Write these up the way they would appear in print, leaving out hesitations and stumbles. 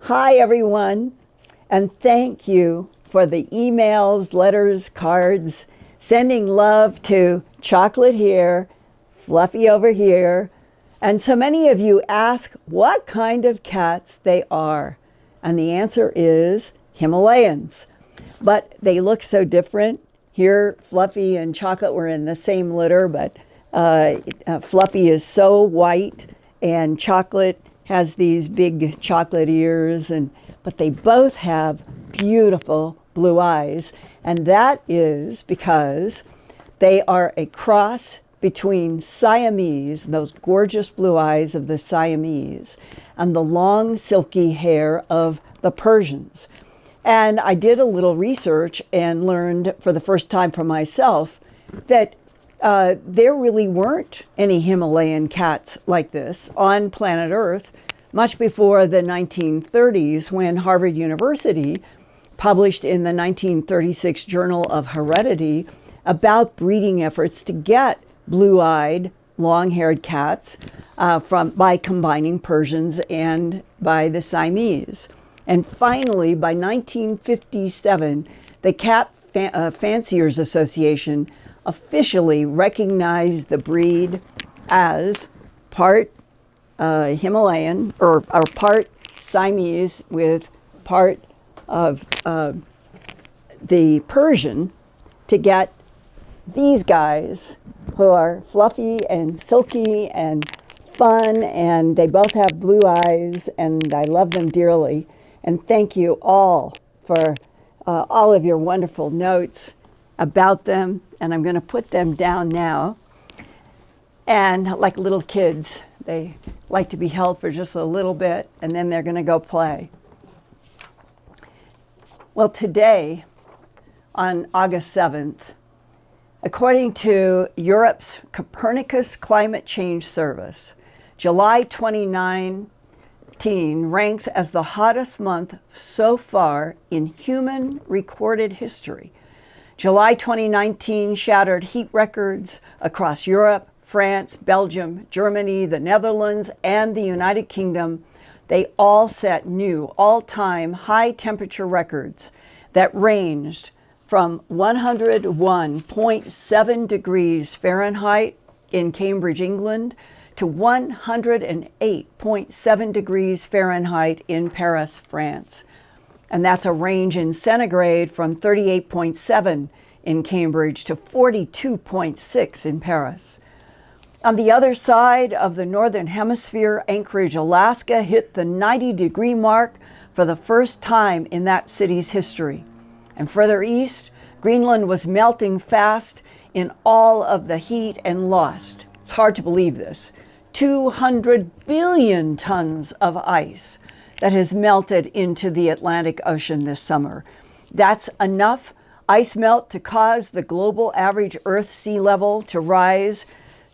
Hi, everyone, and thank you for the emails, letters, cards, sending love to Chocolate here, Fluffy over here, and so many of you ask what kind of cats they are, and the answer is Himalayans. But they look so different. Here, Fluffy and Chocolate were in the same litter, but Fluffy is so white, and Chocolate has these big chocolate ears, but they both have beautiful blue eyes, and that is because they are a cross between Siamese, those gorgeous blue eyes of the Siamese, and the long silky hair of the Persians. And I did a little research and learned for the first time for myself that there really weren't any Himalayan cats like this on planet Earth much before the 1930s, when Harvard University published in the 1936 Journal of Heredity about breeding efforts to get blue-eyed, long-haired cats by combining Persians and by the Siamese. And finally, by 1957, the Cat Fanciers Association officially recognized the breed as part Himalayan, or part Siamese with part of the Persian, to get these guys who are fluffy and silky and fun, and they both have blue eyes, and I love them dearly. And thank you all for all of your wonderful notes about them. And I'm going to put them down now. And like little kids, they like to be held for just a little bit, and then they're going to go play. Well, today, on August 7th, according to Europe's Copernicus Climate Change Service, July 2019 ranks as the hottest month so far in human recorded history. July 2019 shattered heat records across Europe, France, Belgium, Germany, the Netherlands, and the United Kingdom. They all set new all-time high temperature records that ranged from 101.7 degrees Fahrenheit in Cambridge, England, to 108.7 degrees Fahrenheit in Paris, France. And that's a range in centigrade from 38.7 in Cambridge to 42.6 in Paris. On the other side of the Northern Hemisphere, Anchorage, Alaska hit the 90-degree mark for the first time in that city's history. And further east, Greenland was melting fast in all of the heat and lost, it's hard to believe this, 200 billion tons of ice that has melted into the Atlantic Ocean this summer. That's enough ice melt to cause the global average Earth sea level to rise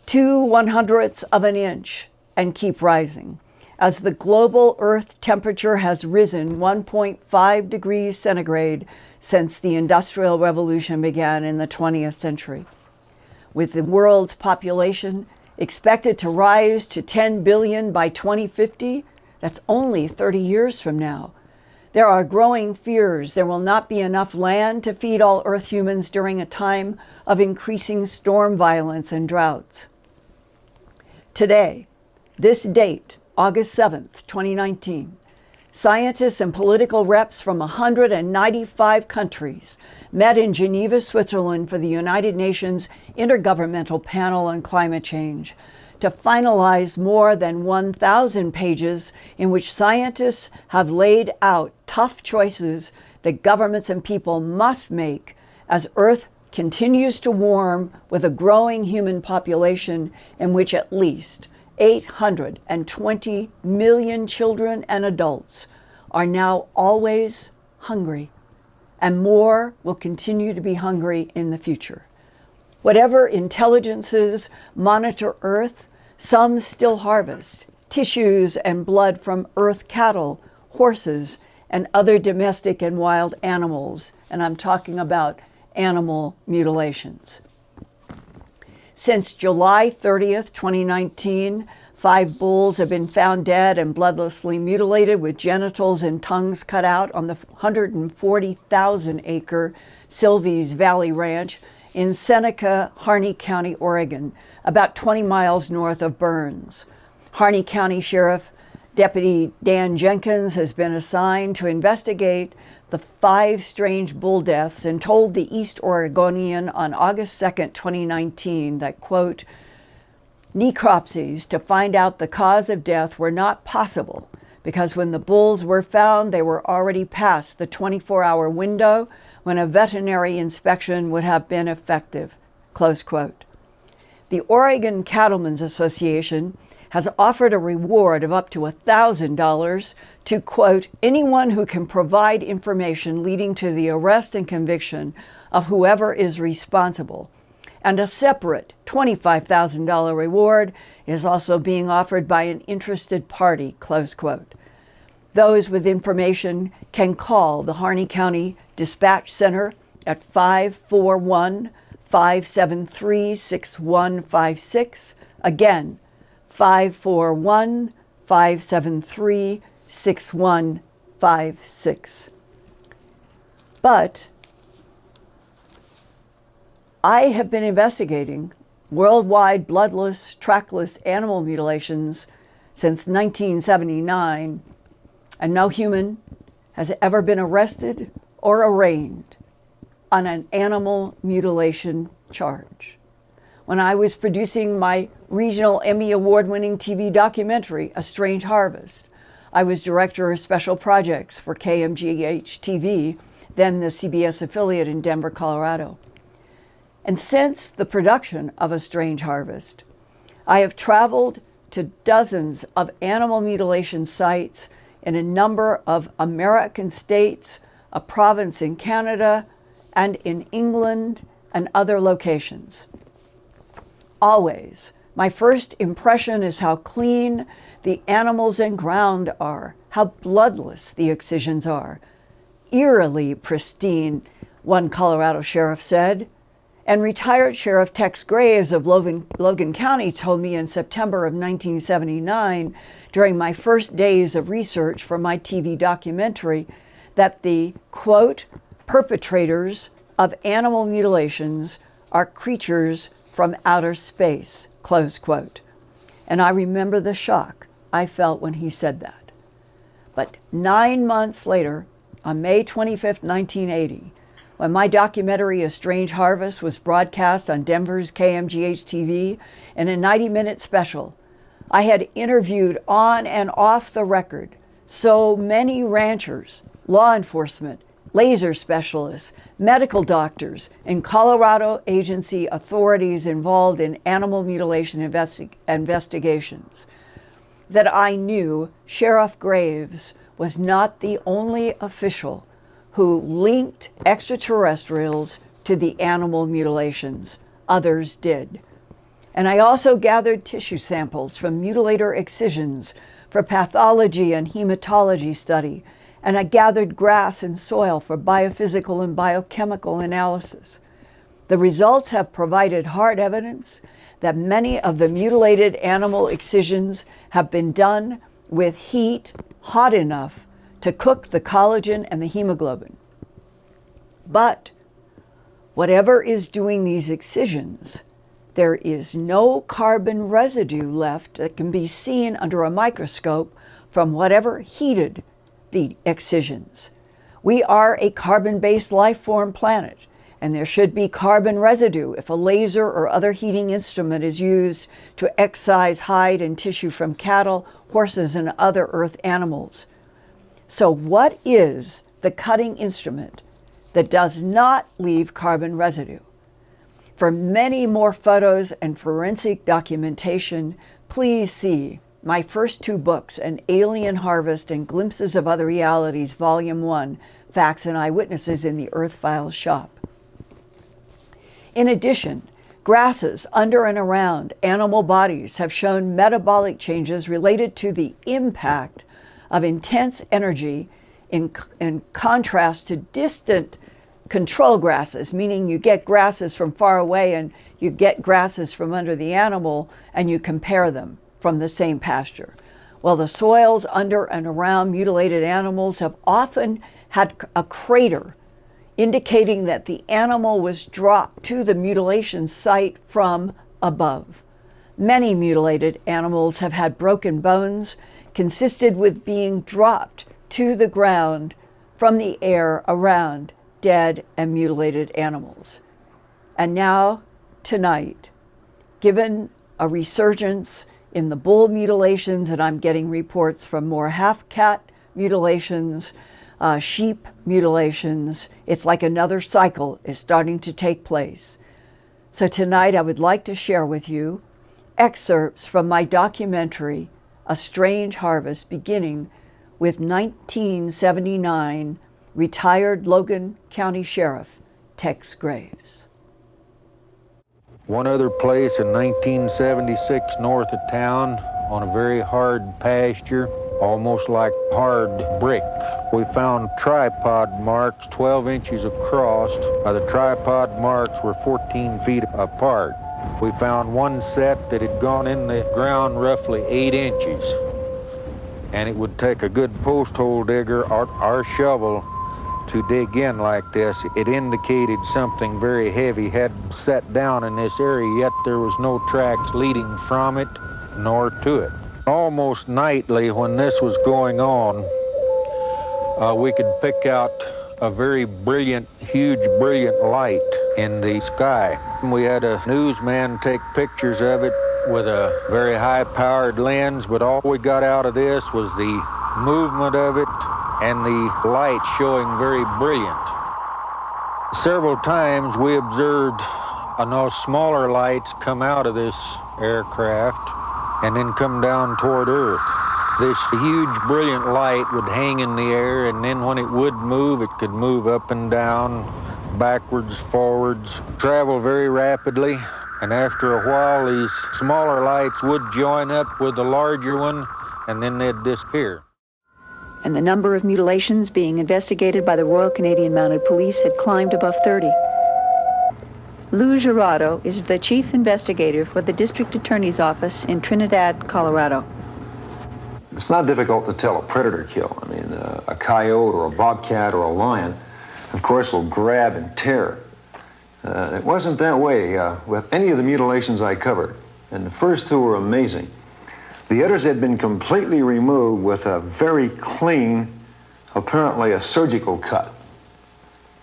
2/100ths of an inch and keep rising, as the global Earth temperature has risen 1.5 degrees centigrade since the Industrial Revolution began in the 20th century. With the world's population expected to rise to 10 billion by 2050, that's only 30 years from now, there are growing fears there will not be enough land to feed all Earth humans during a time of increasing storm violence and droughts. Today, this date, August 7th, 2019, scientists and political reps from 195 countries met in Geneva, Switzerland for the United Nations Intergovernmental Panel on Climate Change to finalize more than 1,000 pages in which scientists have laid out tough choices that governments and people must make as Earth continues to warm with a growing human population in which at least 820 million children and adults are now always hungry, and more will continue to be hungry in the future. Whatever intelligences monitor Earth, some still harvest tissues and blood from Earth cattle, horses, and other domestic and wild animals, and I'm talking about animal mutilations. Since July 30th, 2019, 5 bulls have been found dead and bloodlessly mutilated with genitals and tongues cut out on the 140,000-acre Sylvie's Valley Ranch in Seneca, Harney County, Oregon, about 20 miles north of Burns. Harney County Sheriff Deputy Dan Jenkins has been assigned to investigate the 5 strange bull deaths and told the East Oregonian on August 2nd, 2019 that, quote, necropsies to find out the cause of death were not possible because when the bulls were found, they were already past the 24-hour window when a veterinary inspection would have been effective, close quote. The Oregon Cattlemen's Association has offered a reward of up to $1,000 to, quote, anyone who can provide information leading to the arrest and conviction of whoever is responsible. And a separate $25,000 reward is also being offered by an interested party, close quote. Those with information can call the Harney County Dispatch Center at 541-573-6156. Again, 541-573-6156. But I have been investigating worldwide bloodless, trackless animal mutilations since 1979, and no human has ever been arrested or arraigned on an animal mutilation charge. When I was producing my regional Emmy Award-winning TV documentary, A Strange Harvest, I was director of special projects for KMGH-TV, then the CBS affiliate in Denver, Colorado. And since the production of A Strange Harvest, I have traveled to dozens of animal mutilation sites in a number of American states, a province in Canada, and in England and other locations. Always, my first impression is how clean the animals and ground are, how bloodless the excisions are. Eerily pristine, one Colorado sheriff said. And retired Sheriff Tex Graves of Logan County told me in September of 1979, during my first days of research for my TV documentary, that the, quote, perpetrators of animal mutilations are creatures from outer space, close quote. And I remember the shock I felt when he said that. But 9 months later, on May 25th, 1980, when my documentary, A Strange Harvest, was broadcast on Denver's KMGH-TV in a 90-minute special, I had interviewed on and off the record so many ranchers, law enforcement, laser specialists, medical doctors, and Colorado agency authorities involved in animal mutilation investigations that I knew Sheriff Graves was not the only official who linked extraterrestrials to the animal mutilations. Others did. And I also gathered tissue samples from mutilator excisions for pathology and hematology study, and I gathered grass and soil for biophysical and biochemical analysis. The results have provided hard evidence that many of the mutilated animal excisions have been done with heat hot enough to cook the collagen and the hemoglobin. But whatever is doing these excisions, there is no carbon residue left that can be seen under a microscope from whatever heated the excisions. We are a carbon-based life form planet, and there should be carbon residue if a laser or other heating instrument is used to excise hide and tissue from cattle, horses, and other earth animals. So what is the cutting instrument that does not leave carbon residue? For many more photos and forensic documentation, please see my first 2 books, An Alien Harvest and Glimpses of Other Realities, Volume 1, Facts and Eyewitnesses in the Earthfiles shop. In addition, grasses under and around animal bodies have shown metabolic changes related to the impact of intense energy in contrast to distant control grasses, meaning you get grasses from far away and you get grasses from under the animal and you compare them. from the same pasture. Well, the soils under and around mutilated animals have often had a crater, indicating that the animal was dropped to the mutilation site from above. Many mutilated animals have had broken bones, consisted with being dropped to the ground from the air around dead and mutilated animals. And now, tonight, given a resurgence in the bull mutilations, and I'm getting reports from more half-cat mutilations, sheep mutilations, it's like another cycle is starting to take place. So tonight I would like to share with you excerpts from my documentary, A Strange Harvest, beginning with 1979 retired Logan County Sheriff Tex Graves. One other place in 1976 north of town on a very hard pasture, almost like hard brick. We found tripod marks 12 inches across. The tripod marks were 14 feet apart. We found one set that had gone in the ground roughly 8 inches. And it would take a good post hole digger or our shovel to dig in like this. It indicated something very heavy had set down in this area, yet there was no tracks leading from it nor to it. Almost nightly when this was going on, we could pick out a very brilliant, huge, brilliant light in the sky. We had a newsman take pictures of it with a very high-powered lens, but all we got out of this was the movement of it and the light showing very brilliant. Several times we observed smaller lights come out of this aircraft and then come down toward Earth. This huge, brilliant light would hang in the air, and then when it would move, it could move up and down, backwards, forwards, travel very rapidly. And after a while, these smaller lights would join up with the larger one, and then they'd disappear. And the number of mutilations being investigated by the Royal Canadian Mounted Police had climbed above 30. Lou Gerardo is the chief investigator for the District Attorney's Office in Trinidad, Colorado. It's not difficult to tell a predator kill. I mean, a coyote or a bobcat or a lion, of course, will grab and tear. It wasn't that way with any of the mutilations I covered, and the first two were amazing. The others had been completely removed with a very clean, apparently a surgical cut.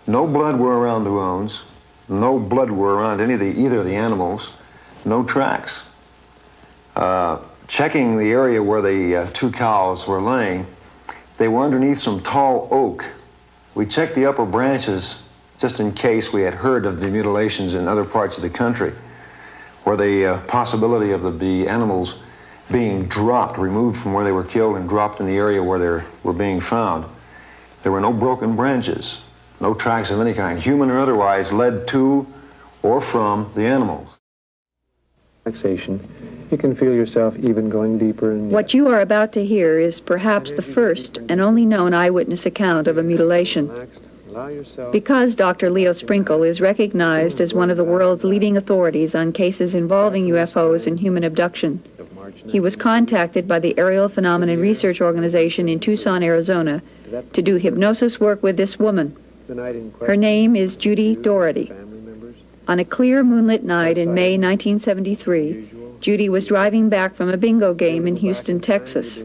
No blood were around the wounds, no blood were around either of the animals, no tracks. Checking the area where the two cows were laying, they were underneath some tall oak. We checked the upper branches just in case we had heard of the mutilations in other parts of the country, where the possibility of the animals being dropped, removed from where they were killed and dropped in the area where they were being found. There were no broken branches, no tracks of any kind, human or otherwise, led to or from the animals. Relaxation, you can feel yourself even going deeper and What you are about to hear is perhaps the first and only known eyewitness account of a mutilation. Because Dr. Leo Sprinkle is recognized as one of the world's leading authorities on cases involving UFOs and human abduction, he was contacted by the Aerial Phenomenon Research Organization in Tucson, Arizona, to do hypnosis work with this woman. Her name is Judy Doherty. On a clear moonlit night in May 1973, Judy was driving back from a bingo game in Houston, Texas.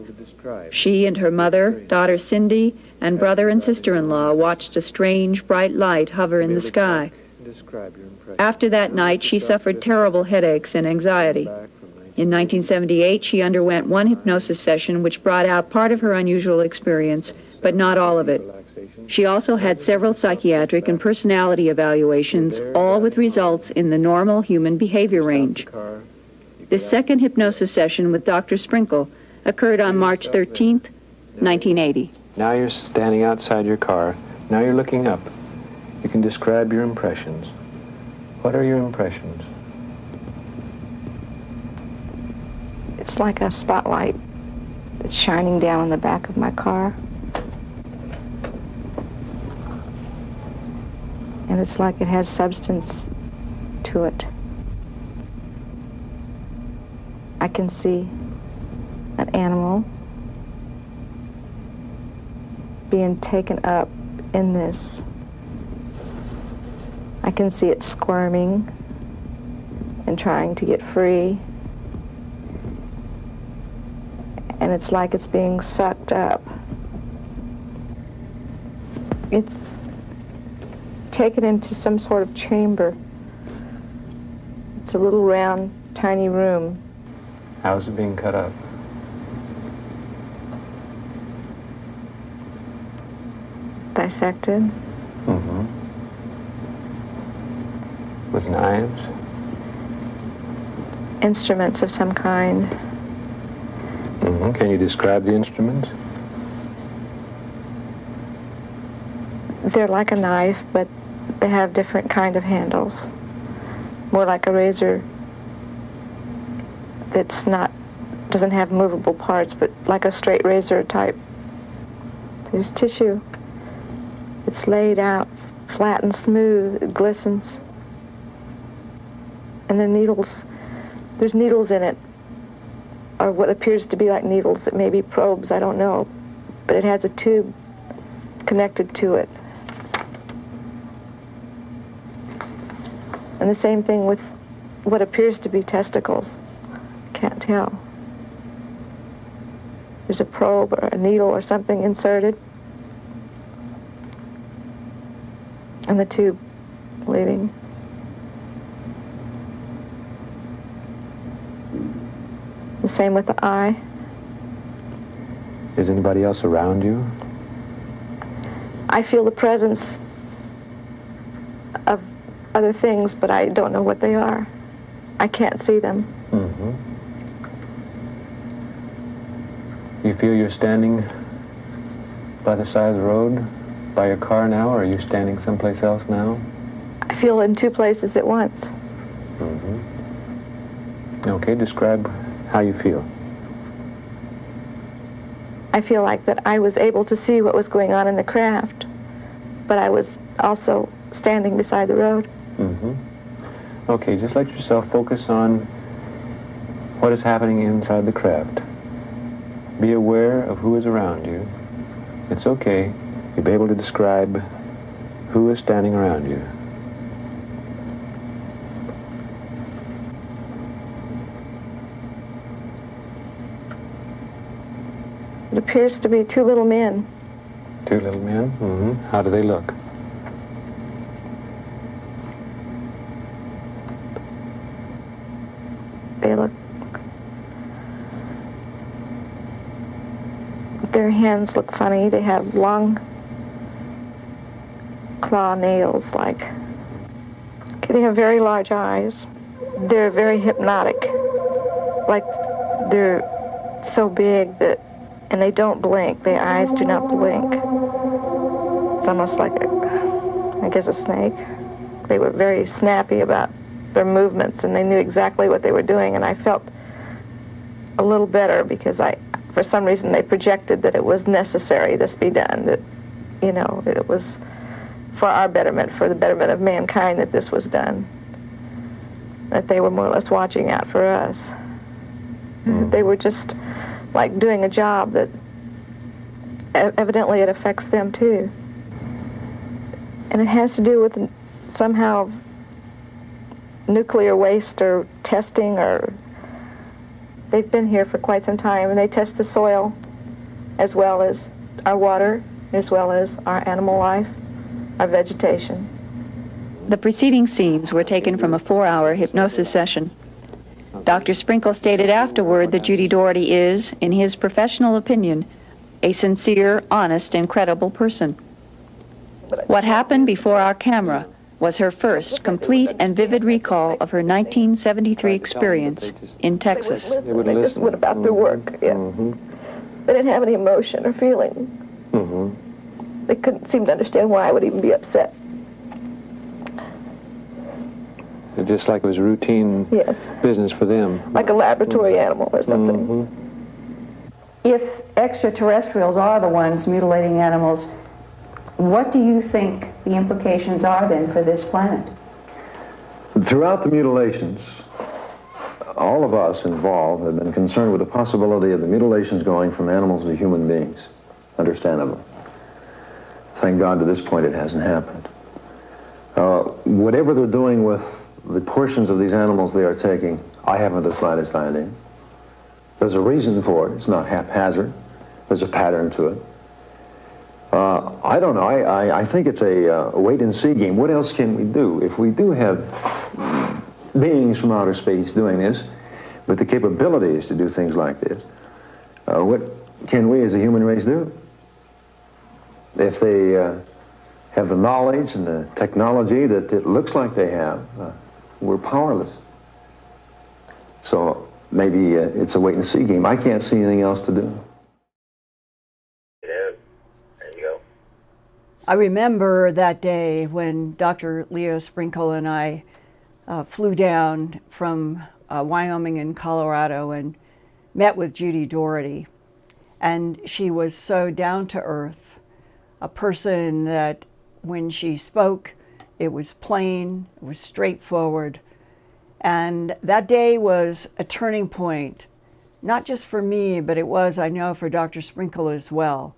She and her mother, daughter Cindy, and brother and sister-in-law watched a strange, bright light hover in the sky. After that night, she suffered terrible headaches and anxiety. In 1978, she underwent one hypnosis session which brought out part of her unusual experience, but not all of it. She also had several psychiatric and personality evaluations, all with results in the normal human behavior range. This second hypnosis session with Dr. Sprinkle occurred on March 13th, 1980. Now you're standing outside your car. Now you're looking up. You can describe your impressions. What are your impressions? It's like a spotlight that's shining down on the back of my car. And it's like it has substance to it. I can see an animal being taken up in this. I can see it squirming and trying to get free. And it's like it's being sucked up. It's taken into some sort of chamber. It's a little round, tiny room. How is it being cut up? Dissected. Mm-hmm. With knives? Instruments of some kind. Mm-hmm. Can you describe the instruments? They're like a knife, but they have different kind of handles. More like a razor that's doesn't have movable parts, but like a straight razor type. There's tissue. It's laid out flat and smooth. It glistens. And the needles, there's needles in it, or what appears to be like needles. It may be probes, I don't know. But it has a tube connected to it. And the same thing with what appears to be testicles. Can't tell. There's a probe or a needle or something inserted. And the tube leaving. The same with the eye. Is anybody else around you? I feel the presence of other things, but I don't know what they are. I can't see them. Mm-hmm. You feel you're standing by the side of the road, by your car now, or are you standing someplace else now? I feel in two places at once. Mm-hmm. Okay, describe how you feel. I feel like that I was able to see what was going on in the craft, but I was also standing beside the road. Mm-hmm. Okay, just let yourself focus on what is happening inside the craft. Be aware of who is around you. It's okay. You'll be able to describe who is standing around you. It appears to be two little men. Two little men? Mm-hmm. How do they look? They look... Their hands look funny. They have long claw nails, like... Okay, they have very large eyes. They're very hypnotic. Like, they're so big that... And they don't blink. Their eyes do not blink. It's almost like a snake. They were very snappy about their movements, and they knew exactly what they were doing, and I felt a little better because for some reason, they projected that it was necessary this be done, that, it was for our betterment, for the betterment of mankind that this was done, that they were more or less watching out for us. They were just like doing a job that evidently it affects them too. And it has to do with somehow nuclear waste or testing, or they've been here for quite some time, and they test the soil as well as our water, as well as our animal life, our vegetation. The preceding scenes were taken from a 4-hour hypnosis session. Dr. Sprinkle stated afterward that Judy Doherty is, in his professional opinion, a sincere, honest, and credible person. What happened before our camera was her first complete and vivid recall of her 1973 experience in Texas. They just went about their work. Yeah. Mm-hmm. They didn't have any emotion or feeling. Mm-hmm. They couldn't seem to understand why I would even be upset. Just like it was routine business for them. Like a laboratory animal or something. Mm-hmm. If extraterrestrials are the ones mutilating animals, what do you think the implications are then for this planet? Throughout the mutilations, all of us involved have been concerned with the possibility of the mutilations going from animals to human beings, understandably. Thank God to this point it hasn't happened. Whatever they're doing with the portions of these animals they are taking, I haven't the slightest idea. There's a reason for it. It's not haphazard. There's a pattern to it. I don't know. I think it's a wait-and-see game. What else can we do? If we do have beings from outer space doing this, with the capabilities to do things like this, what can we as a human race do? If they have the knowledge and the technology that it looks like they have, we're powerless. So maybe it's a wait-and-see game. I can't see anything else to do. I remember that day when Dr. Leo Sprinkle and I flew down from Wyoming and Colorado and met with Judy Doherty. And she was so down to earth, a person that when she spoke, it was plain, it was straightforward. And that day was a turning point, not just for me, but it was, I know, for Dr. Sprinkle as well.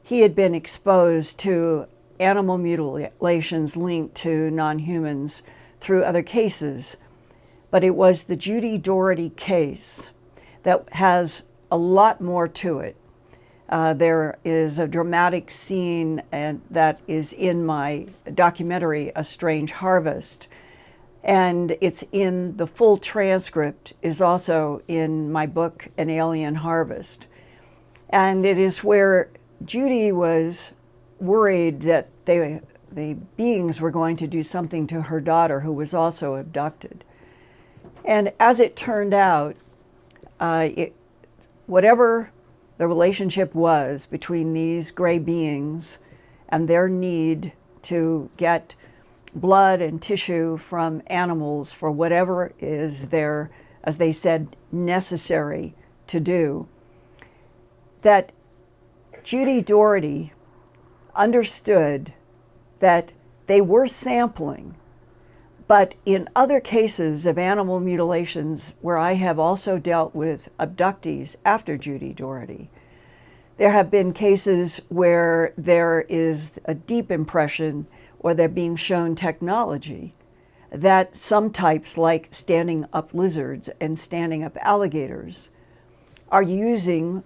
He had been exposed to animal mutilations linked to non-humans through other cases, but it was the Judy Doherty case that has a lot more to it. There is a dramatic scene that is in my documentary, A Strange Harvest, and it's in the full transcript is also in my book, An Alien Harvest. And it is where Judy was worried that the beings were going to do something to her daughter, who was also abducted. And as it turned out, whatever the relationship was between these gray beings and their need to get blood and tissue from animals for whatever is their, as they said, necessary to do, that Judy Doherty understood that they were sampling, but in other cases of animal mutilations where I have also dealt with abductees after Judy Doherty, there have been cases where there is a deep impression or they're being shown technology that some types, like standing up lizards and standing up alligators, are using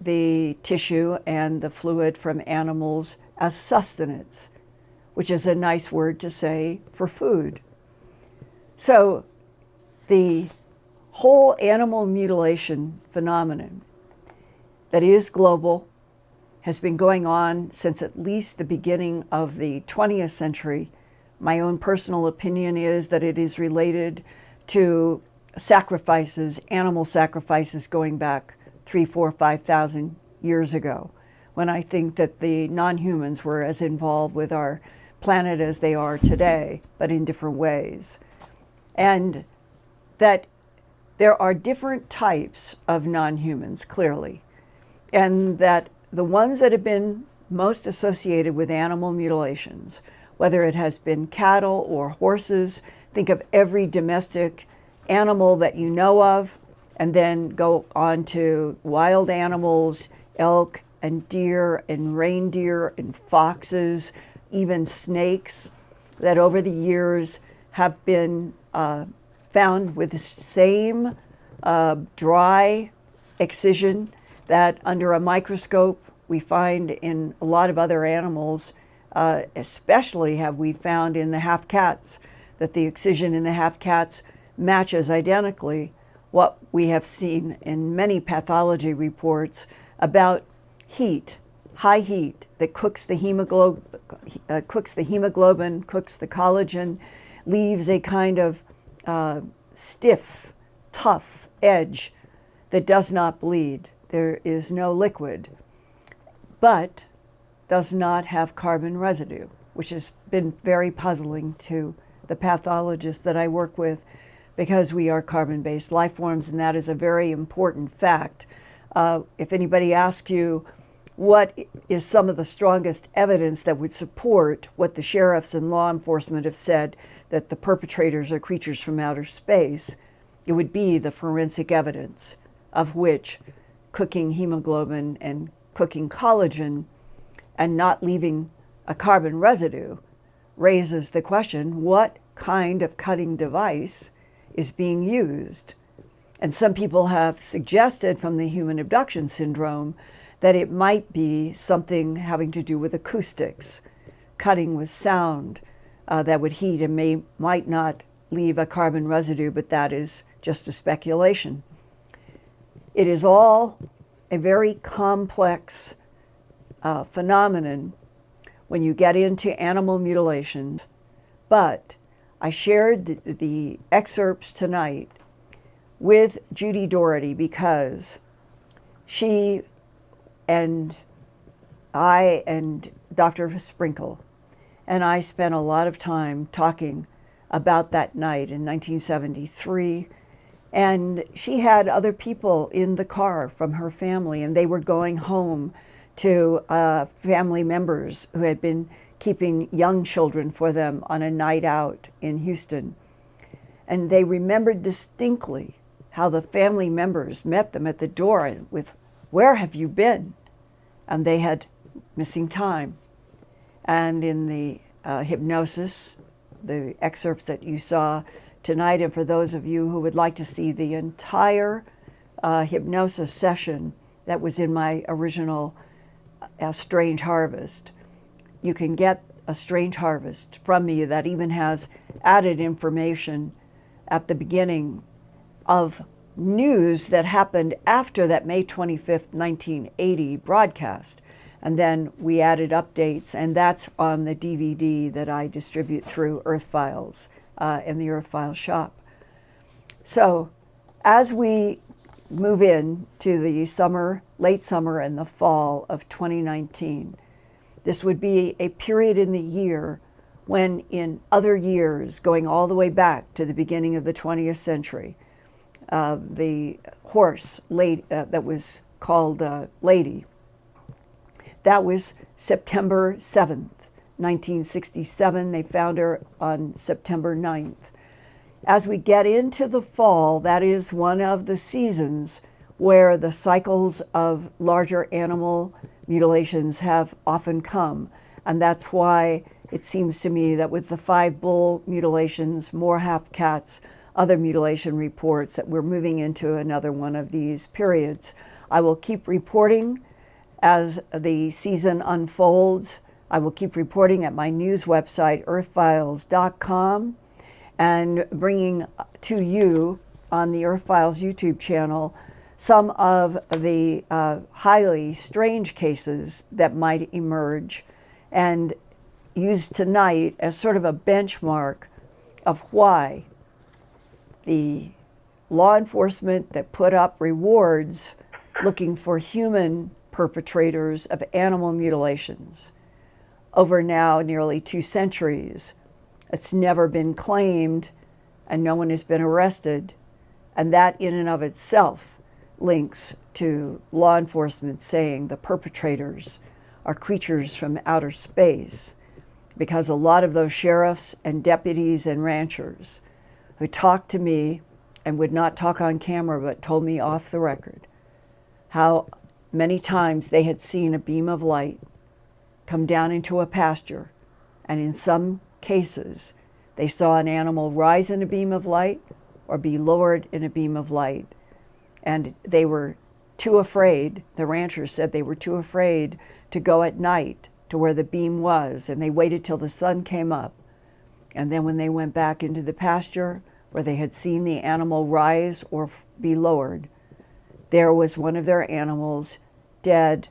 the tissue and the fluid from animals as sustenance, which is a nice word to say for food. So the whole animal mutilation phenomenon that is global has been going on since at least the beginning of the 20th century. My own personal opinion is that it is related to sacrifices, animal sacrifices going back 3,000, 4,000, 5,000 years ago, when I think that the non-humans were as involved with our planet as they are today, but in different ways. And that there are different types of non-humans, clearly, and that the ones that have been most associated with animal mutilations, whether it has been cattle or horses, think of every domestic animal that you know of, and then go on to wild animals, elk and deer and reindeer and foxes, even snakes, that over the years have been found with the same dry excision that under a microscope we find in a lot of other animals, especially have we found in the half-cats, that the excision in the half-cats matches identically what we have seen in many pathology reports about heat, high heat that cooks the hemoglobin, cooks the collagen, leaves a kind of stiff, tough edge that does not bleed. There is no liquid, but does not have carbon residue, which has been very puzzling to the pathologists that I work with, because we are carbon-based life forms, and that is a very important fact. If anybody asks you what is some of the strongest evidence that would support what the sheriffs and law enforcement have said, that the perpetrators are creatures from outer space, it would be the forensic evidence, of which cooking hemoglobin and cooking collagen and not leaving a carbon residue raises the question, what kind of cutting device is being used? And some people have suggested from the human abduction syndrome that it might be something having to do with acoustics, cutting with sound that would heat and might not leave a carbon residue, but that is just a speculation. It is all a very complex phenomenon when you get into animal mutilations, but I shared the excerpts tonight with Judy Doherty because she and I and Dr. Sprinkle and I spent a lot of time talking about that night in 1973. And she had other people in the car from her family, and they were going home to family members who had been keeping young children for them on a night out in Houston. And they remembered distinctly how the family members met them at the door with, "Where have you been?" And they had missing time. And in the hypnosis, the excerpts that you saw tonight, and for those of you who would like to see the entire hypnosis session that was in my original Strange Harvest, you can get a Strange Harvest from me that even has added information at the beginning of news that happened after that May 25th, 1980 broadcast. And then we added updates, and that's on the DVD that I distribute through Earthfiles in the Earthfiles shop. So as we move in to the summer, late summer and the fall of 2019, this would be a period in the year when in other years, going all the way back to the beginning of the 20th century, the horse that was called Lady, that was September 7th, 1967. They found her on September 9th. As we get into the fall, that is one of the seasons where the cycles of larger animal mutilations have often come. And that's why it seems to me that with the 5 bull mutilations, more half cats, other mutilation reports, that we're moving into another one of these periods. I will keep reporting as the season unfolds. I will keep reporting at my news website, earthfiles.com, and bringing to you on the Earthfiles YouTube channel some of the highly strange cases that might emerge, and use tonight as sort of a benchmark of why the law enforcement that put up rewards looking for human perpetrators of animal mutilations over now nearly 2 centuries. It's never been claimed and no one has been arrested. And that in and of itself links to law enforcement saying the perpetrators are creatures from outer space, because a lot of those sheriffs and deputies and ranchers who talked to me and would not talk on camera but told me off the record how many times they had seen a beam of light come down into a pasture, and in some cases they saw an animal rise in a beam of light or be lowered in a beam of light. And they were too afraid, the ranchers said they were too afraid to go at night to where the beam was, and they waited till the sun came up. And then when they went back into the pasture where they had seen the animal rise or be lowered, there was one of their animals dead,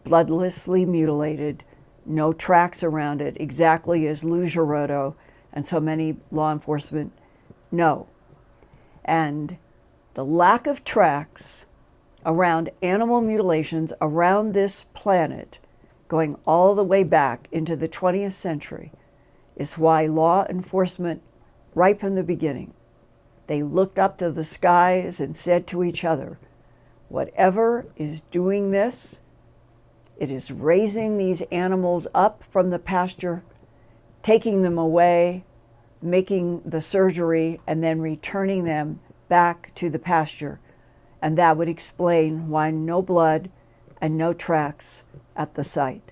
bloodlessly mutilated, no tracks around it, exactly as Lou Girotto and so many law enforcement know. And the lack of tracks around animal mutilations around this planet, going all the way back into the 20th century, is why law enforcement, right from the beginning, they looked up to the skies and said to each other, whatever is doing this, it is raising these animals up from the pasture, taking them away, making the surgery, and then returning them back to the pasture, and that would explain why no blood and no tracks at the site.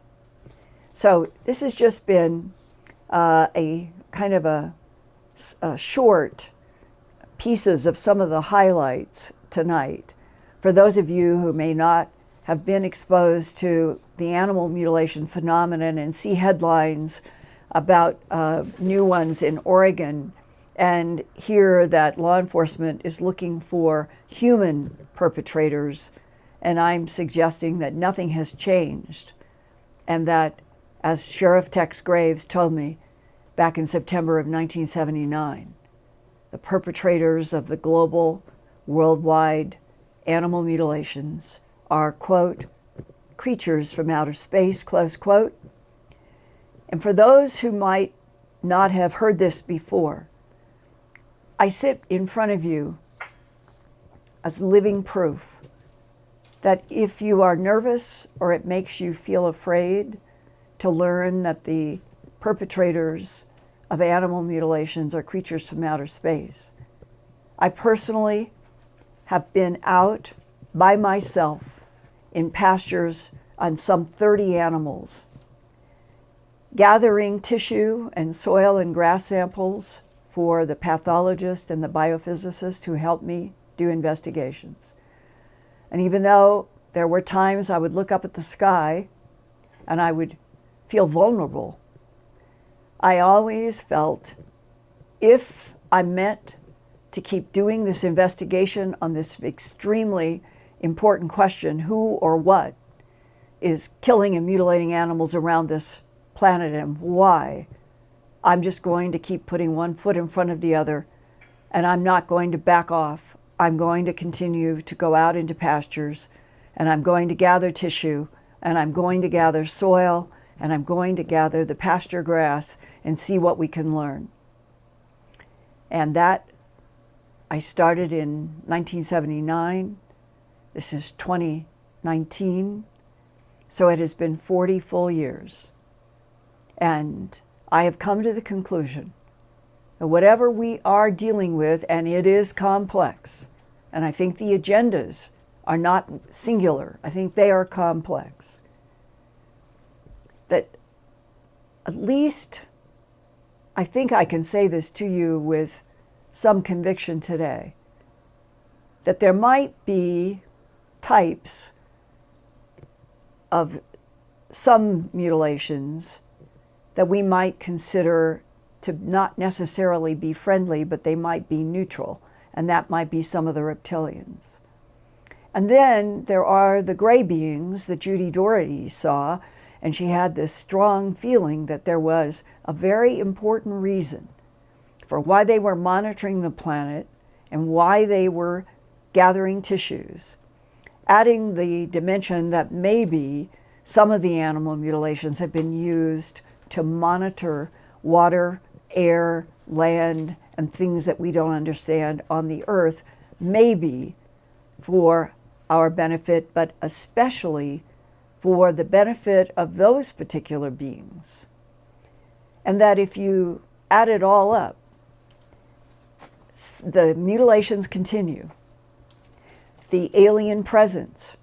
So this has just been a kind of a short pieces of some of the highlights tonight. For those of you who may not have been exposed to the animal mutilation phenomenon and see headlines about new ones in Oregon, and hear that law enforcement is looking for human perpetrators, and I'm suggesting that nothing has changed, and that, as Sheriff Tex Graves told me back in September of 1979, the perpetrators of the global, worldwide animal mutilations are, quote, creatures from outer space, close quote. And for those who might not have heard this before, I sit in front of you as living proof that if you are nervous or it makes you feel afraid to learn that the perpetrators of animal mutilations are creatures from outer space, I personally have been out by myself in pastures on some 30 animals, gathering tissue and soil and grass samples for the pathologist and the biophysicist who helped me do investigations. And even though there were times I would look up at the sky and I would feel vulnerable, I always felt if I meant to keep doing this investigation on this extremely important question, who or what is killing and mutilating animals around this planet and why, I'm just going to keep putting one foot in front of the other, and I'm not going to back off. I'm going to continue to go out into pastures, and I'm going to gather tissue, and I'm going to gather soil, and I'm going to gather the pasture grass and see what we can learn. And that I started in 1979. This is 2019. So it has been 40 full years. And I have come to the conclusion that whatever we are dealing with, and it is complex, and I think the agendas are not singular, I think they are complex, that at least I think I can say this to you with some conviction today, that there might be types of some mutilations that we might consider to not necessarily be friendly, but they might be neutral, and that might be some of the reptilians. And then there are the gray beings that Judy Doherty saw, and she had this strong feeling that there was a very important reason for why they were monitoring the planet and why they were gathering tissues, adding the dimension that maybe some of the animal mutilations have been used to monitor water, air, land, and things that we don't understand on the earth, maybe for our benefit, but especially for the benefit of those particular beings. And that if you add it all up, the mutilations continue. The alien presence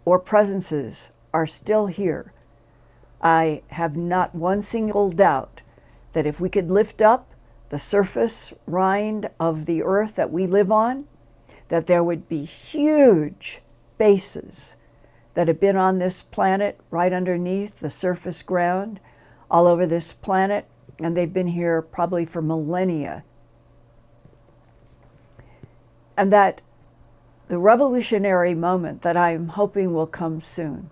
or presences are still here. I have not one single doubt that if we could lift up the surface rind of the earth that we live on, that there would be huge bases that have been on this planet right underneath the surface ground all over this planet, and they've been here probably for millennia. And that the revolutionary moment that I'm hoping will come soon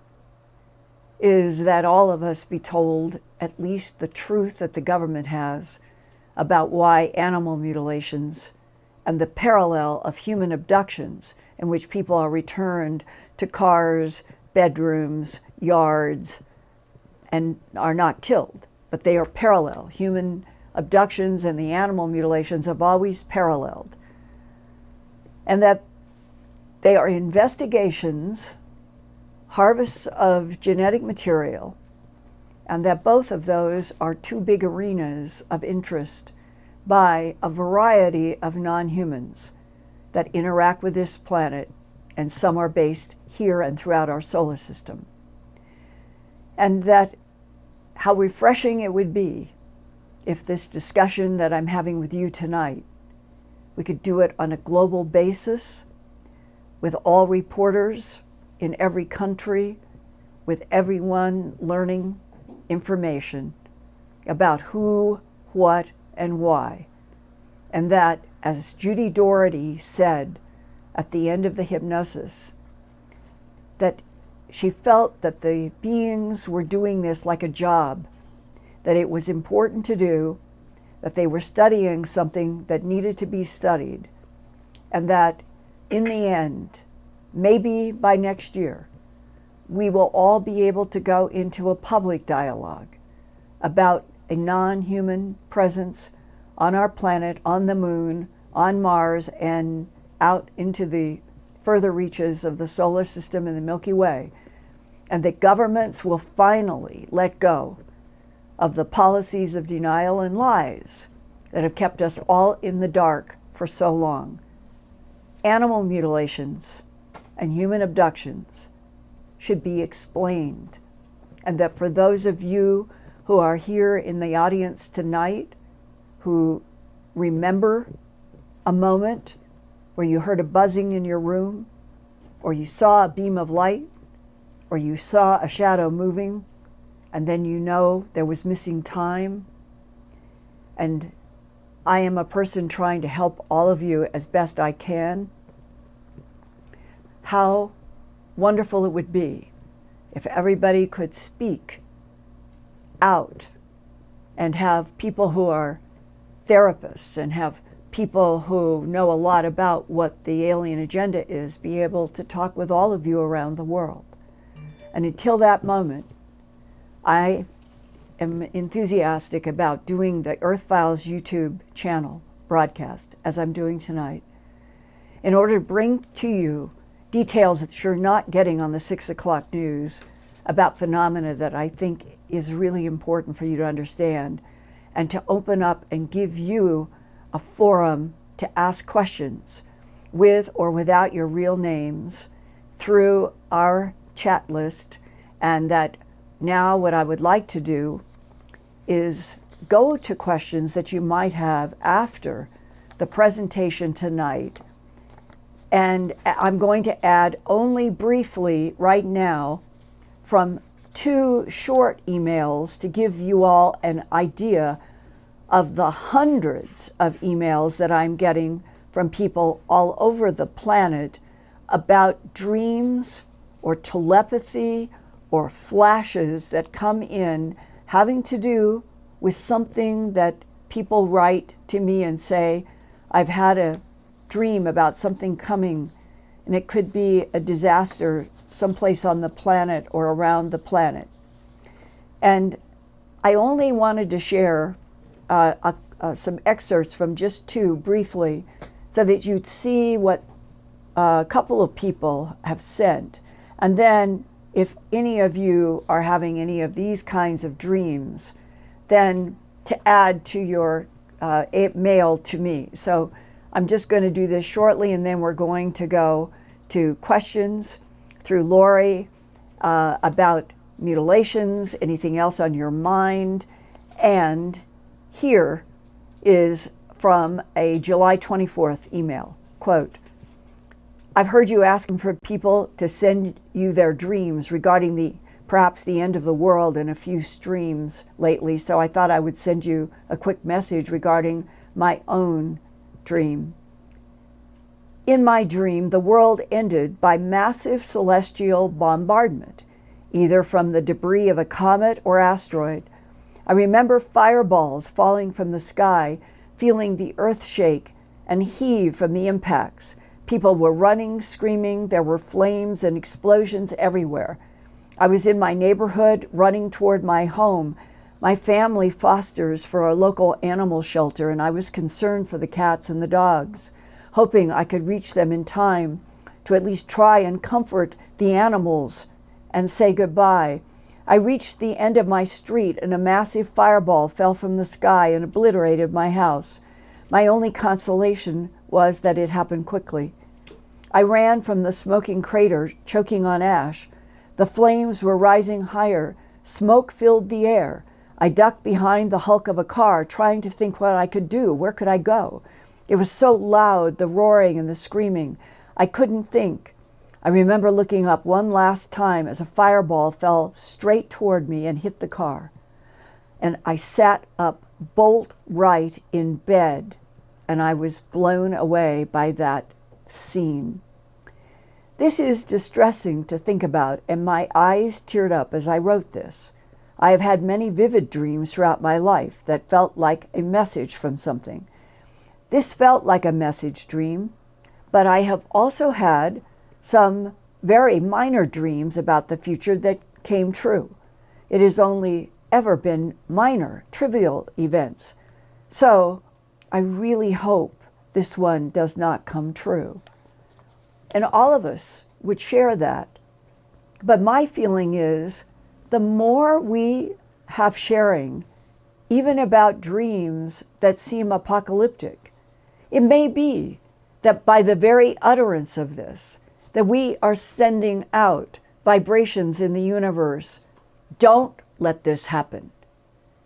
is that all of us be told at least the truth that the government has about why animal mutilations and the parallel of human abductions in which people are returned to cars, bedrooms, yards, and are not killed, but they are parallel. Human abductions and the animal mutilations have always paralleled. And that they are investigations, harvests of genetic material, and that both of those are two big arenas of interest by a variety of non-humans. that interact with this planet, and some are based here and throughout our solar system. And that how refreshing it would be if this discussion that I'm having with you tonight, we could do it on a global basis with all reporters in every country, with everyone learning information about who, what, and why. And that, as Judy Doherty said at the end of the hypnosis, that she felt that the beings were doing this like a job, that it was important to do, that they were studying something that needed to be studied, and that in the end, maybe by next year, we will all be able to go into a public dialogue about a non-human presence on our planet, on the moon, on Mars, and out into the further reaches of the solar system and the Milky Way, and that governments will finally let go of the policies of denial and lies that have kept us all in the dark for so long. Animal mutilations and human abductions should be explained, and that for those of you who are here in the audience tonight who remember a moment where you heard a buzzing in your room, or you saw a beam of light, or you saw a shadow moving, and then you know there was missing time. And I am a person trying to help all of you as best I can. How wonderful it would be if everybody could speak out and have people who are therapists and have people who know a lot about what the alien agenda is be able to talk with all of you around the world. And until that moment, I am enthusiastic about doing the Earthfiles YouTube channel broadcast, as I'm doing tonight, in order to bring to you details that you're not getting on the 6 o'clock news about phenomena that I think is really important for you to understand, and to open up and give you a forum to ask questions with or without your real names through our chat list. And that now what I would like to do is go to questions that you might have after the presentation tonight. And I'm going to add only briefly right now from 2 short emails to give you all an idea of the hundreds of emails that I'm getting from people all over the planet about dreams or telepathy or flashes that come in having to do with something that people write to me and say, I've had a dream about something coming, and it could be a disaster someplace on the planet or around the planet. And I only wanted to share some excerpts from just 2 briefly so that you'd see what a couple of people have sent. And then if any of you are having any of these kinds of dreams, then to add to your mail to me. So I'm just going to do this shortly, and then we're going to go to questions through Lori about mutilations, anything else on your mind. And here is from a July 24th email, quote, I've heard you asking for people to send you their dreams regarding perhaps the end of the world in a few streams lately, so I thought I would send you a quick message regarding my own dream. In my dream, the world ended by massive celestial bombardment, either from the debris of a comet or asteroid. I remember fireballs falling from the sky, feeling the earth shake and heave from the impacts. People were running, screaming. There were flames and explosions everywhere. I was in my neighborhood, running toward my home. My family fosters for a local animal shelter, and I was concerned for the cats and the dogs, hoping I could reach them in time to at least try and comfort the animals and say goodbye. I reached the end of my street, and a massive fireball fell from the sky and obliterated my house. My only consolation was that it happened quickly. I ran from the smoking crater, choking on ash. The flames were rising higher. Smoke filled the air. I ducked behind the hulk of a car, trying to think what I could do. Where could I go? It was so loud, the roaring and the screaming. I couldn't think. I remember looking up one last time as a fireball fell straight toward me and hit the car. And I sat up bolt right in bed, and I was blown away by that scene. This is distressing to think about, and my eyes teared up as I wrote this. I have had many vivid dreams throughout my life that felt like a message from something. This felt like a message dream, but I have also had some very minor dreams about the future that came true. It has only ever been minor, trivial events. So I really hope this one does not come true. And all of us would share that. But my feeling is the more we have sharing, even about dreams that seem apocalyptic, it may be that by the very utterance of this, that we are sending out vibrations in the universe. Don't let this happen.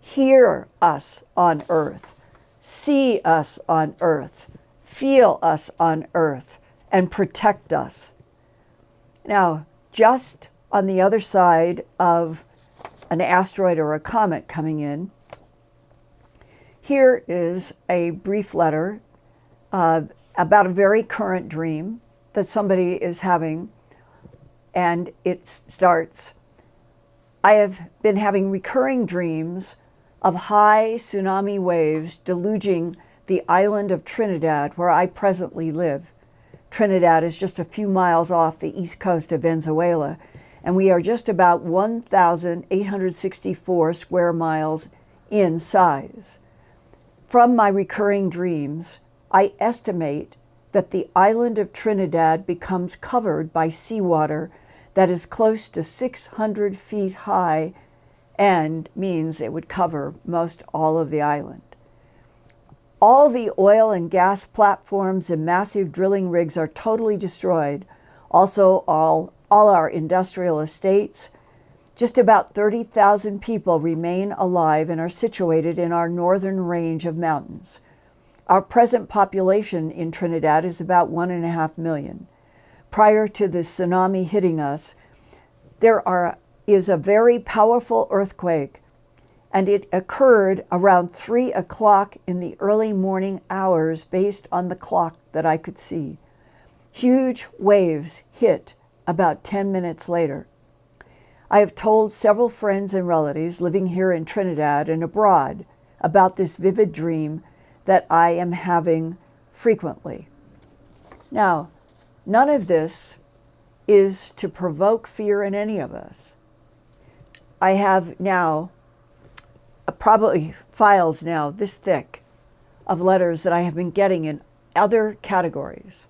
Hear us on earth. See us on earth. Feel us on earth. And protect us. Now, just on the other side of an asteroid or a comet coming in, here is a brief letter about a very current dream that somebody is having, and it starts, I have been having recurring dreams of high tsunami waves deluging the island of Trinidad, where I presently live. Trinidad is just a few miles off the east coast of Venezuela, and we are just about 1,864 square miles in size. From my recurring dreams, I estimate that the island of Trinidad becomes covered by seawater that is close to 600 feet high and means it would cover most all of the island. All the oil and gas platforms and massive drilling rigs are totally destroyed. Also, all our industrial estates. Just about 30,000 people remain alive and are situated in our northern range of mountains. Our present population in Trinidad is about 1.5 million. Prior to the tsunami hitting us, there is a very powerful earthquake, and it occurred around 3 o'clock in the early morning hours based on the clock that I could see. Huge waves hit about 10 minutes later. I have told several friends and relatives living here in Trinidad and abroad about this vivid dream that I am having frequently. Now, none of this is to provoke fear in any of us. I have now probably files now this thick of letters that I have been getting in other categories.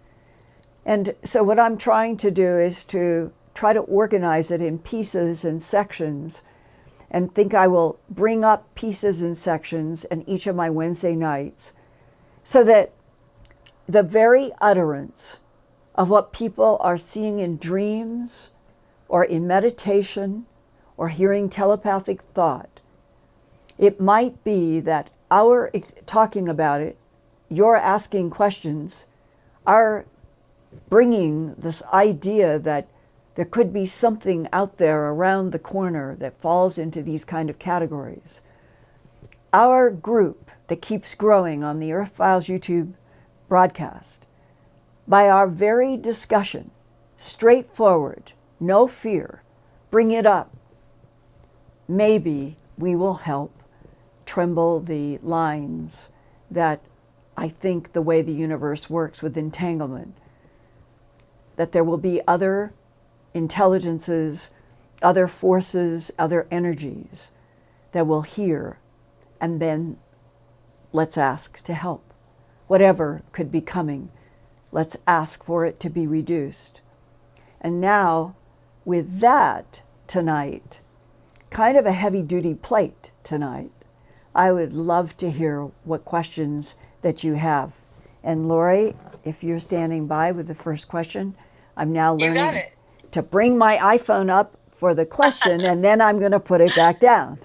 And so what I'm trying to do is to try to organize it in pieces and sections, and think I will bring up pieces and sections in each of my Wednesday nights, so that the very utterance of what people are seeing in dreams or in meditation or hearing telepathic thought, it might be that our talking about it, your asking questions, are bringing this idea that there could be something out there around the corner that falls into these kind of categories. Our group that keeps growing on the Earthfiles YouTube broadcast, by our very discussion, straightforward, no fear, bring it up, maybe we will help tremble the lines that I think the way the universe works with entanglement, that there will be other intelligences, other forces, other energies that will hear, and then let's ask to help. Whatever could be coming, let's ask for it to be reduced. And now, with that tonight, kind of a heavy-duty plate tonight, I would love to hear what questions that you have. And Lori, if you're standing by with the first question, I'm now You got learning it. to bring my iPhone up for the question, and then I'm going to put it back down.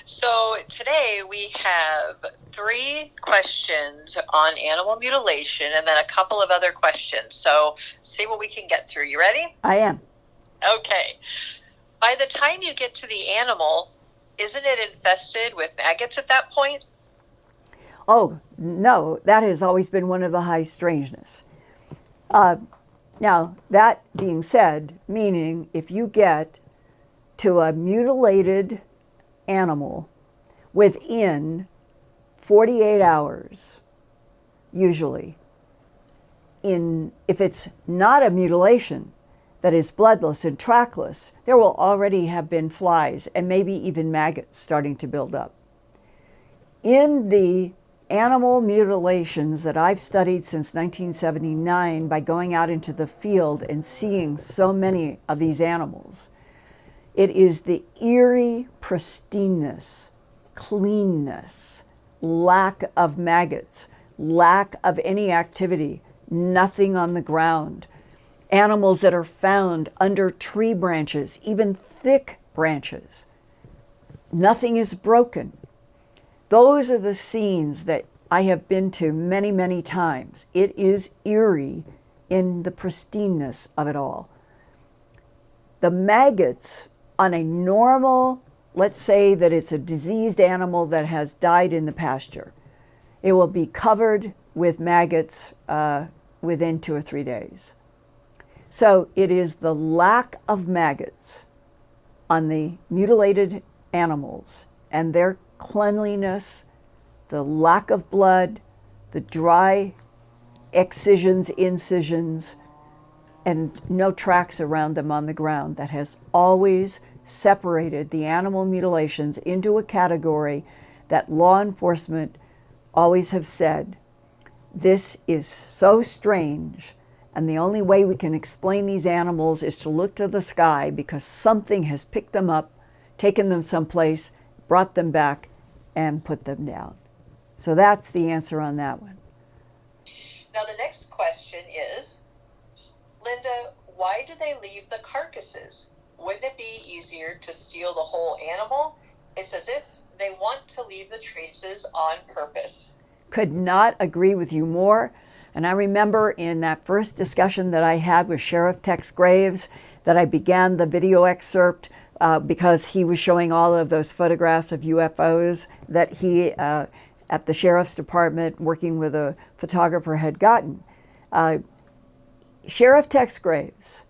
So today we have 3 questions on animal mutilation and then a couple of other questions. So see what we can get through. You ready? I am. Okay. By the time you get to the animal, isn't it infested with maggots at that point? Oh, no, that has always been one of the high strangeness. Now, that being said, meaning if you get to a mutilated animal within 48 hours, usually, if it's not a mutilation that is bloodless and trackless, there will already have been flies and maybe even maggots starting to build up. In the animal mutilations that I've studied since 1979 by going out into the field and seeing so many of these animals, it is the eerie pristineness, cleanness, lack of maggots, lack of any activity, nothing on the ground. Animals that are found under tree branches, even thick branches. Nothing is broken. Those are the scenes that I have been to many, many times. It is eerie in the pristineness of it all. The maggots on a normal, let's say that it's a diseased animal that has died in the pasture, it will be covered with maggots within 2 or 3 days. So it is the lack of maggots on the mutilated animals and their cleanliness, the lack of blood, the dry excisions, incisions, and no tracks around them on the ground that has always separated the animal mutilations into a category that law enforcement always have said, this is so strange, and the only way we can explain these animals is to look to the sky because something has picked them up, taken them someplace, brought them back, and put them down. So that's the answer on that one. Now the next question is, Linda, why do they leave the carcasses? Wouldn't it be easier to steal the whole animal? It's as if they want to leave the traces on purpose. Could not agree with you more. And I remember in that first discussion that I had with Sheriff Tex Graves that I began the video excerpt because he was showing all of those photographs of UFOs that he, at the Sheriff's Department, working with a photographer, had gotten. Sheriff Tex Graves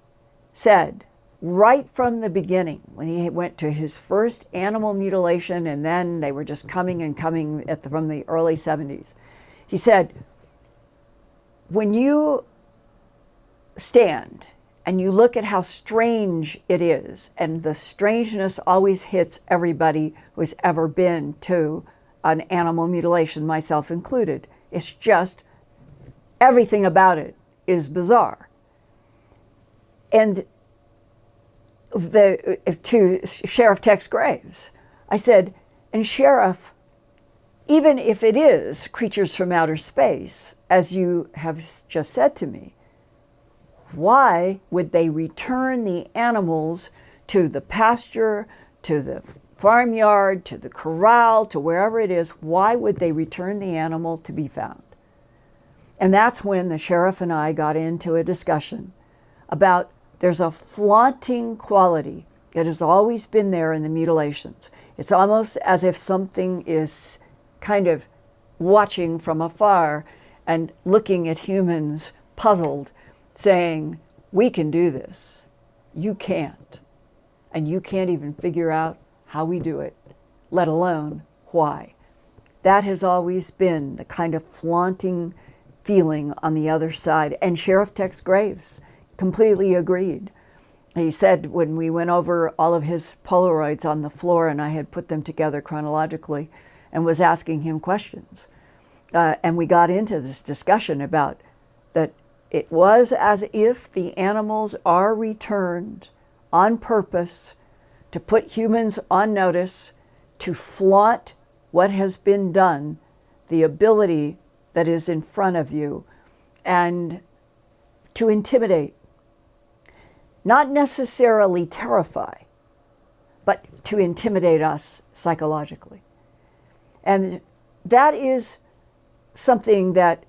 said right from the beginning, when he went to his first animal mutilation, and then they were just coming and coming from the early 70s, he said, when you stand and you look at how strange it is, and the strangeness always hits everybody who's ever been to an animal mutilation, myself included. It's just, everything about it is bizarre. And to Sheriff Tex Graves, I said, and Sheriff, even if it is creatures from outer space, as you have just said to me, why would they return the animals to the pasture, to the farmyard, to the corral, to wherever it is? Why would they return the animal to be found? And that's when the sheriff and I got into a discussion about there's a flaunting quality that has always been there in the mutilations. It's almost as if something is kind of watching from afar and looking at humans puzzled, saying, we can do this. You can't. And you can't even figure out how we do it, let alone why. That has always been the kind of flaunting feeling on the other side. And Sheriff Tex Graves completely agreed. He said when we went over all of his Polaroids on the floor and I had put them together chronologically and was asking him questions, and we got into this discussion about that it was as if the animals are returned on purpose to put humans on notice, to flaunt what has been done, the ability that is in front of you and to intimidate. Not necessarily terrify, but to intimidate us psychologically. And that is something that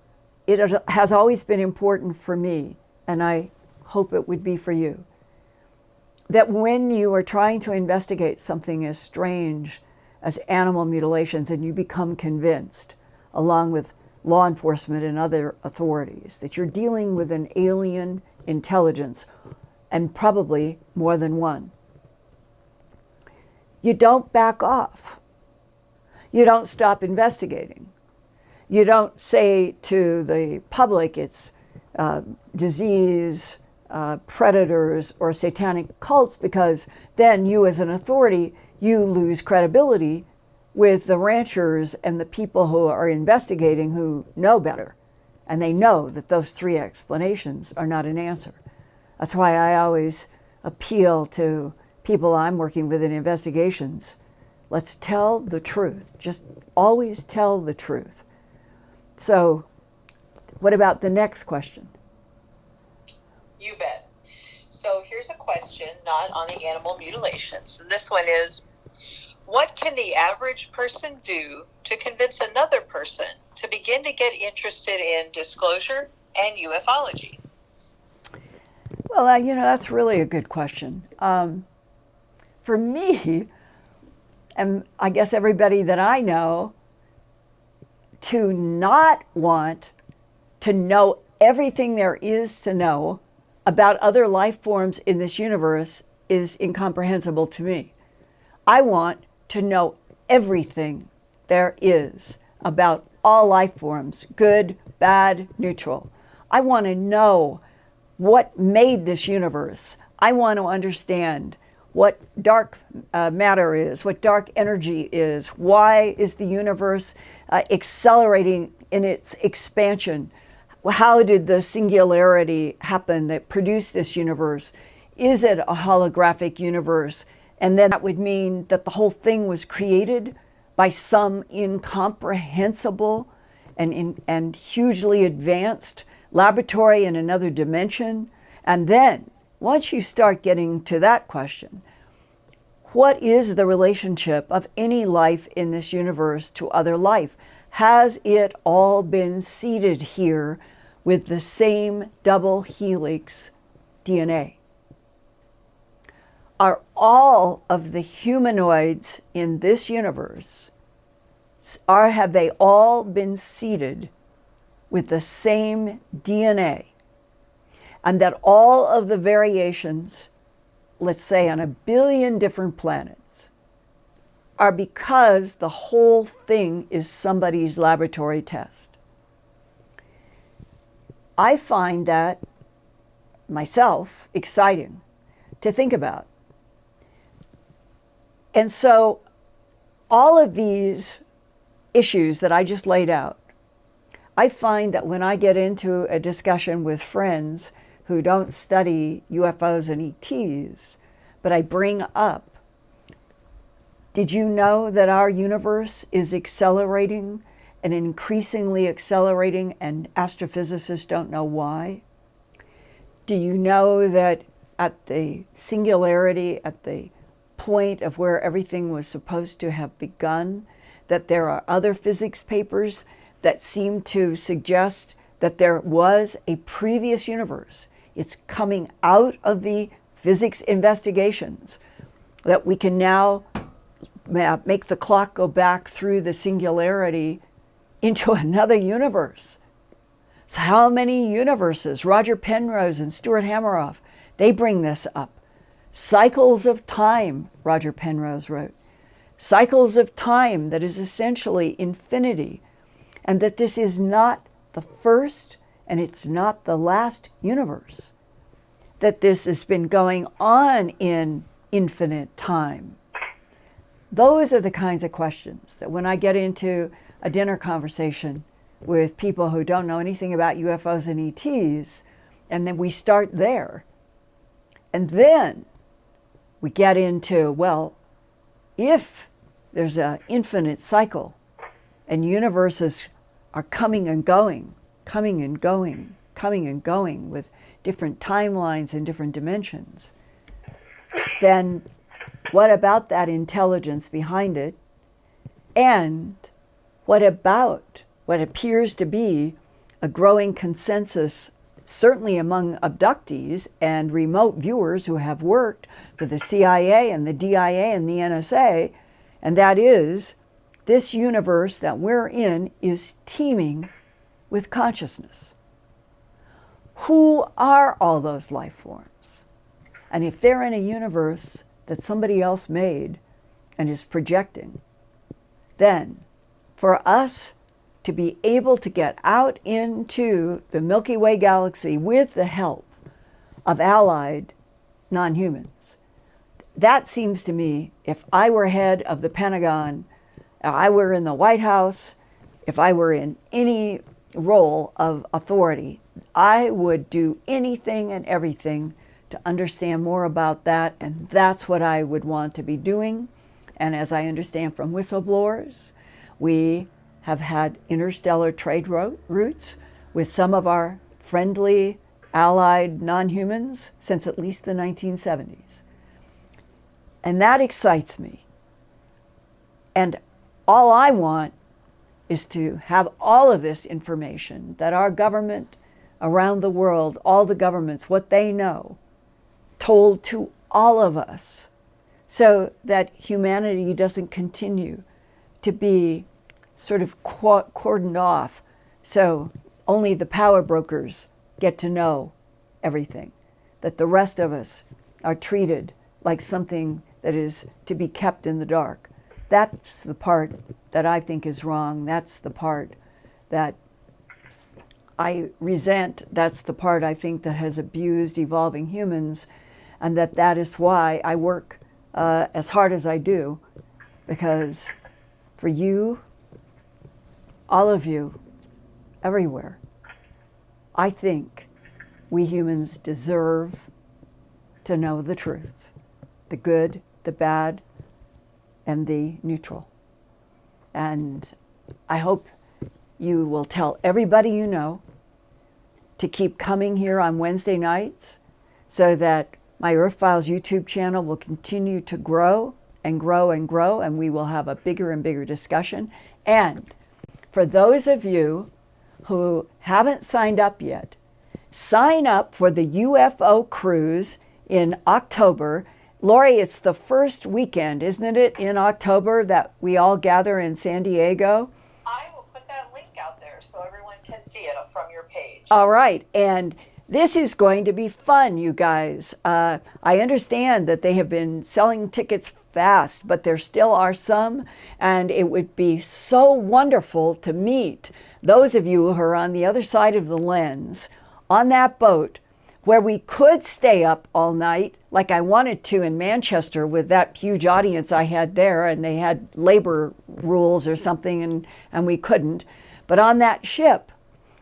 it has always been important for me, and I hope it would be for you. That when you are trying to investigate something as strange as animal mutilations and you become convinced, along with law enforcement and other authorities, that you're dealing with an alien intelligence, and probably more than one, you don't back off. You don't stop investigating. You don't say to the public it's disease, predators, or satanic cults, because then you as an authority, you lose credibility with the ranchers and the people who are investigating who know better. And they know that those three explanations are not an answer. That's why I always appeal to people I'm working with in investigations. Let's tell the truth. Just always tell the truth. So, what about the next question? You bet. So here's a question not on the animal mutilations. And this one is, what can the average person do to convince another person to begin to get interested in disclosure and ufology? Well, that's really a good question. For me, and I guess everybody that I know, to not want to know everything there is to know about other life forms in this universe is incomprehensible to me. I want to know everything there is about all life forms, good, bad, neutral. I want to know what made this universe. I want to understand what dark matter is, what dark energy is, why is the universe accelerating in its expansion? How did the singularity happen that produced this universe? Is it a holographic universe? And then that would mean that the whole thing was created by some incomprehensible and hugely advanced laboratory in another dimension. And then, once you start getting to that question, what is the relationship of any life in this universe to other life? Has it all been seeded here with the same double helix DNA? Are all of the humanoids in this universe, have they all been seeded with the same DNA? And that all of the variations, let's say on 1 billion different planets, are because the whole thing is somebody's laboratory test. I find that myself exciting to think about. And so all of these issues that I just laid out, I find that when I get into a discussion with friends who don't study UFOs and ETs, but I bring up, did you know that our universe is accelerating and increasingly accelerating, and astrophysicists don't know why? Do you know that at the singularity, at the point of where everything was supposed to have begun, that there are other physics papers that seem to suggest that there was a previous universe? It's coming out of the physics investigations that we can now make the clock go back through the singularity into another universe. So how many universes? Roger Penrose and Stuart Hameroff, they bring this up. Cycles of time, Roger Penrose wrote. Cycles of time that is essentially infinity, and that this is not the first and it's not the last universe. That this has been going on in infinite time. Those are the kinds of questions that when I get into a dinner conversation with people who don't know anything about UFOs and ETs, and then we start there. And then we get into, well, if there's an infinite cycle and universes are coming and going, coming and going, coming and going with different timelines and different dimensions, then what about that intelligence behind it? And what about what appears to be a growing consensus, certainly among abductees and remote viewers who have worked for the CIA and the DIA and the NSA, and that is this universe that we're in is teeming with consciousness. Who are all those life forms? And if they're in a universe that somebody else made and is projecting, then for us to be able to get out into the Milky Way galaxy with the help of allied non-humans, that seems to me, if I were head of the Pentagon, if I were in the White House, if I were in any role of authority, I would do anything and everything to understand more about that, and that's what I would want to be doing. And as I understand from whistleblowers, we have had interstellar trade routes with some of our friendly allied non-humans since at least the 1970s. And that excites me. And all I want is to have all of this information that our government around the world, all the governments, what they know, told to all of us, so that humanity doesn't continue to be sort of cordoned off, so only the power brokers get to know everything, that the rest of us are treated like something that is to be kept in the dark. That's the part that I think is wrong. That's the part that I resent. That's the part I think that has abused evolving humans, and that is why I work as hard as I do, because for you, all of you, everywhere, I think we humans deserve to know the truth, the good, the bad, and the neutral. And I hope you will tell everybody you know to keep coming here on Wednesday nights so that my Earthfiles YouTube channel will continue to grow and grow and grow, and we will have a bigger and bigger discussion. And for those of you who haven't signed up yet, sign up for the UFO cruise in October. Lori, it's the first weekend, isn't it, in October that we all gather in San Diego? I will put that link out there so everyone can see it from your page. All right. And this is going to be fun, you guys. I understand that they have been selling tickets fast, but there still are some. And it would be so wonderful to meet those of you who are on the other side of the lens on that boat, where we could stay up all night like I wanted to in Manchester with that huge audience I had there, and they had labor rules or something, and we couldn't. But on that ship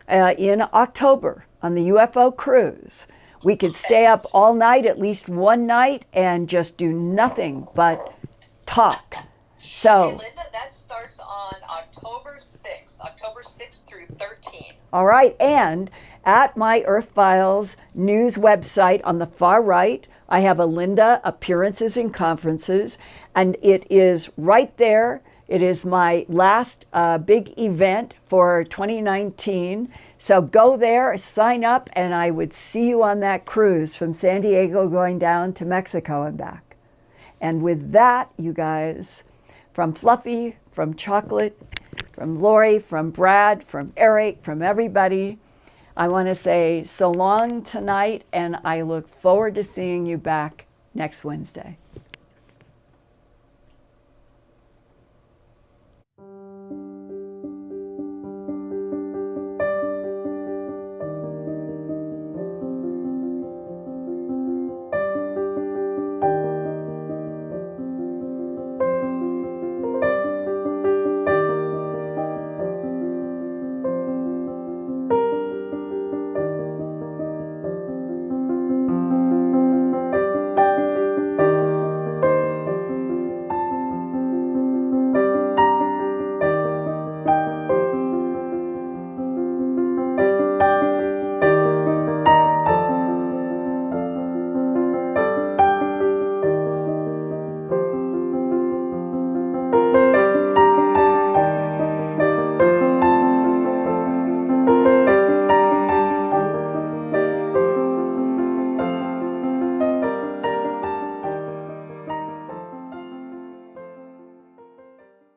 in October, on the UFO cruise, we could stay up all night, at least one night, and just do nothing but talk. So, Hey, Linda, that starts on October 6th through 13th. All right, and at my Earthfiles news website on the far right, I have a Linda Appearances and Conferences, and it is right there. It is my last big event for 2019. So go there, sign up, and I would see you on that cruise from San Diego going down to Mexico and back. And with that, you guys, from Fluffy, from Chocolate, from Lori, from Brad, from Eric, from everybody, I want to say so long tonight, and I look forward to seeing you back next Wednesday.